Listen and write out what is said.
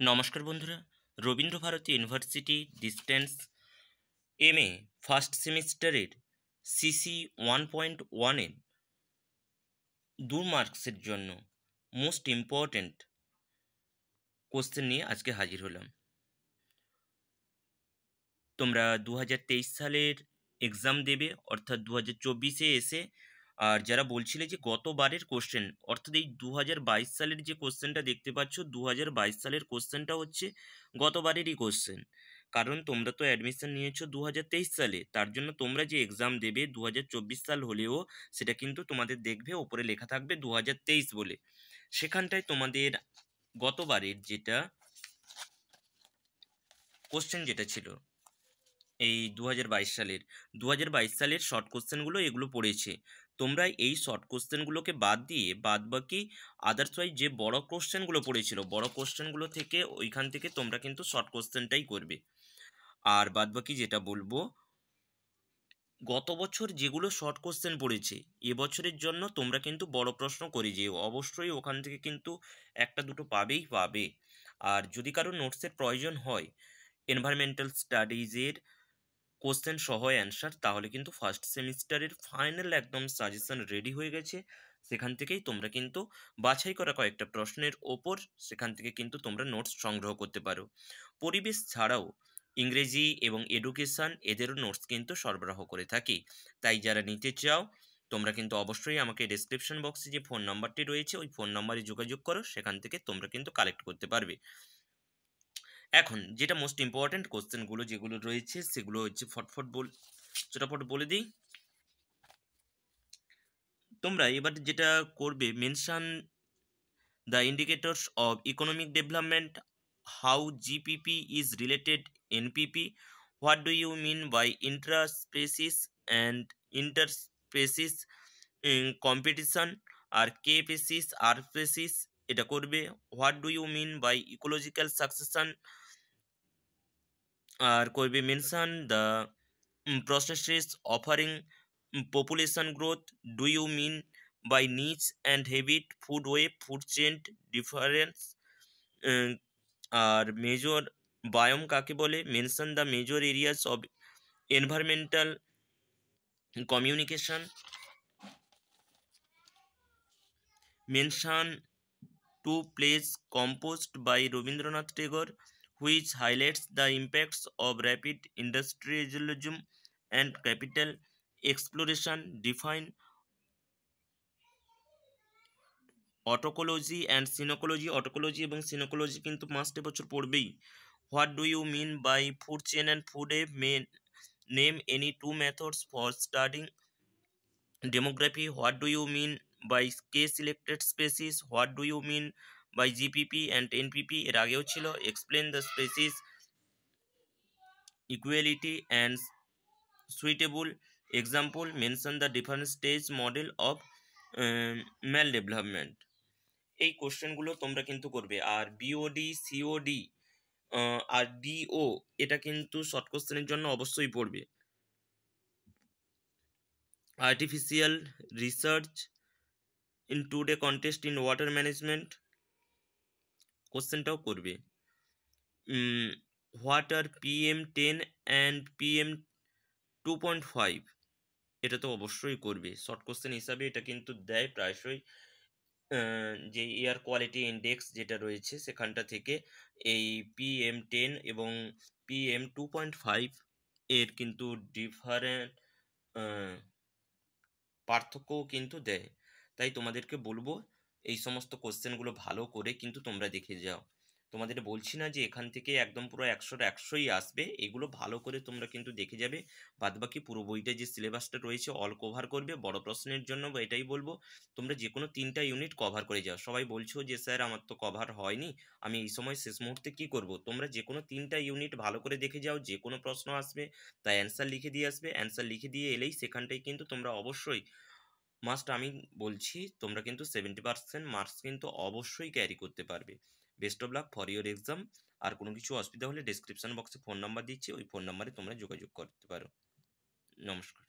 নমস্কার বন্ধুরা, Rabindra Bharati university distance MA first সেমিস্টারের সিসি 1.1-এর 2 মার্কসের জন্য মোস্ট ইম্পর্ট্যান্ট কোশ্চেন নিয়ে আজকে হাজির হলাম। তোমরা 2023 সালের এক্সাম দেবে, অর্থাৎ 2024-এ এসে। আর যারা বলছিলে যে গতবারের কোশ্চেন, অর্থাৎ এই 2022 সালের যে কোশ্চেনটা দেখতে পাচ্ছ, 2022 সালের কোশ্চেনটা হচ্ছে গতবারেরই কোশ্চেন। কারণ তোমরা তো অ্যাডমিশন নিয়েছো 2023 সালে, তার জন্য তোমরা যে এক্সাম দেবে 2024 সাল হলেও সেটা কিন্তু তোমাদের দেখবে ওপরে লেখা থাকবে 2023 বলে। সেখানটায় তোমাদের গতবারের যেটা কোশ্চেন যেটা ছিল এই 2022 সালের শর্ট কোশ্চেনগুলো এগুলো পড়েছে। তোমরা এই শর্ট কোশ্চেনগুলোকে বাদ দিয়ে বাদবাকি আদার্স ওয়াইজ যে বড় কোশ্চেনগুলো পড়েছিল, বড় কোশ্চেনগুলো থেকে ওইখান থেকে তোমরা কিন্তু শর্ট কোশ্চেনটাই করবে। আর বাদবাকি যেটা বলবো, গত বছর যেগুলো শর্ট কোশ্চেন পড়েছে এবছরের জন্য তোমরা কিন্তু বড় প্রশ্ন করে যেও, অবশ্যই ওখান থেকে কিন্তু একটা দুটো পাবেই পাবে। আর যদি কারো নোটসের প্রয়োজন হয় এনভায়রনমেন্টাল স্টাডিজের কোশ্চেন সহ অ্যান্সার, তাহলে কিন্তু ফার্স্ট সেমিস্টারের ফাইনাল একদম সাজেশন রেডি হয়ে গেছে। সেখান থেকেই তোমরা কিন্তু বাছাই করা কয়েকটা প্রশ্নের ওপর সেখান থেকে কিন্তু তোমরা নোটস সংগ্রহ করতে পারো। পরিবেশ ছাড়াও ইংরেজি এবং এডুকেশন এদেরও নোটস কিন্তু সরবরাহ করে থাকি। তাই যারা নিতে চাও তোমরা কিন্তু অবশ্যই আমাকে ডেসক্রিপশন বক্সে যে ফোন নাম্বারটি রয়েছে ওই ফোন নাম্বারে যোগাযোগ করো, সেখান থেকে তোমরা কিন্তু কালেক্ট করতে পারবে। এখন যেটা মোস্ট ইম্পর্ট্যান্ট কোশ্চেনগুলো যেগুলো রয়েছে সেগুলো হচ্ছে চটাফট বলে দিই। তোমরা এবার যেটা করবে, mention the indicators of economic development, how GPP is related NPP, what do you mean by intraspecies and interspecies competition, আর কে পেসিস আর পেসিস এটা করবে। What do you mean by ecological succession, আর করবে mention the processes offering population growth. Do you mean by niche and habit, food web, food chain difference, আর major biome কাকে বলে? Mention the major areas of environmental communication. Mention two place composed by Rabindranath Tagore, which highlights the impacts of rapid industrialism and capital exploration. Define autecology and synecology. Autecology এবং synecology কিন্তু must এবছর পড়বেই। What do you mean by food chain and food a men name any two methods for studying demography. What do you mean by K selected species. What do you mean by GPP and NPP, এর আগেও ছিল। Explain the species equality and suitable example. Mention the different stage model of ম্যাল development. এই কোশ্চেনগুলো তোমরা কিন্তু করবে। আর বিওডি সিওডি আর ডিও এটা কিন্তু শর্ট কোশ্চেনের জন্য অবশ্যই পড়বে। Artificial research in today contest in water management কোশ্চেনটাও করবে। What R PM10 and PM2.5 এটা তো অবশ্যই করবে। শর্ট কোশ্চেন হিসাবে এটা কিন্তু দেয় প্রায়শই। যে এয়ার কোয়ালিটি ইন্ডেক্স যেটা রয়েছে সেখানটা থেকে এই PM10 এবং PM2.5 এর কিন্তু ডিফারেন্ট পার্থক্যও কিন্তু দেয়। তাই তোমাদেরকে বলবো এই সমস্ত কোশ্চেনগুলো ভালো করে কিন্তু তোমরা দেখে যাও। তোমাদের বলছি না যে এখান থেকে একদম পুরো 100-র 100ই আসবে, এগুলো ভালো করে তোমরা কিন্তু দেখে যাবে। বাদবাকি পুরো বইটা যে সিলেবাসটা রয়েছে অল কভার করবে। বড় প্রশ্নের জন্য বা এটাই বলবো তোমরা যে কোনো 3টা ইউনিট কভার করে যাও। সবাই বলছো যে স্যার আমার তো কভার হয়নি, আমি এই সময় শেষ মুহূর্তে কি করব? তোমরা যে কোনো 3টা ইউনিট ভালো করে দেখে যাও, যে কোনো প্রশ্ন আসবে তাই অ্যান্সার লিখে দিয়ে আসবে। অ্যান্সার লিখে দিয়ে এলেই সেখানটায় কিন্তু তোমরা অবশ্যই আমি বলছি তোমরা কিন্তু 70% মার্কস কিন্তু অবশ্যই ক্যারি করতে পারবে। Best of luck for your exam. আর কোনো কিছু অসুবিধা হলে ডেসক্রিপশন বক্সে ফোন নাম্বার দিচ্ছি, ওই ফোন নাম্বারে তোমরা যোগাযোগ করতে পারো। নমস্কার।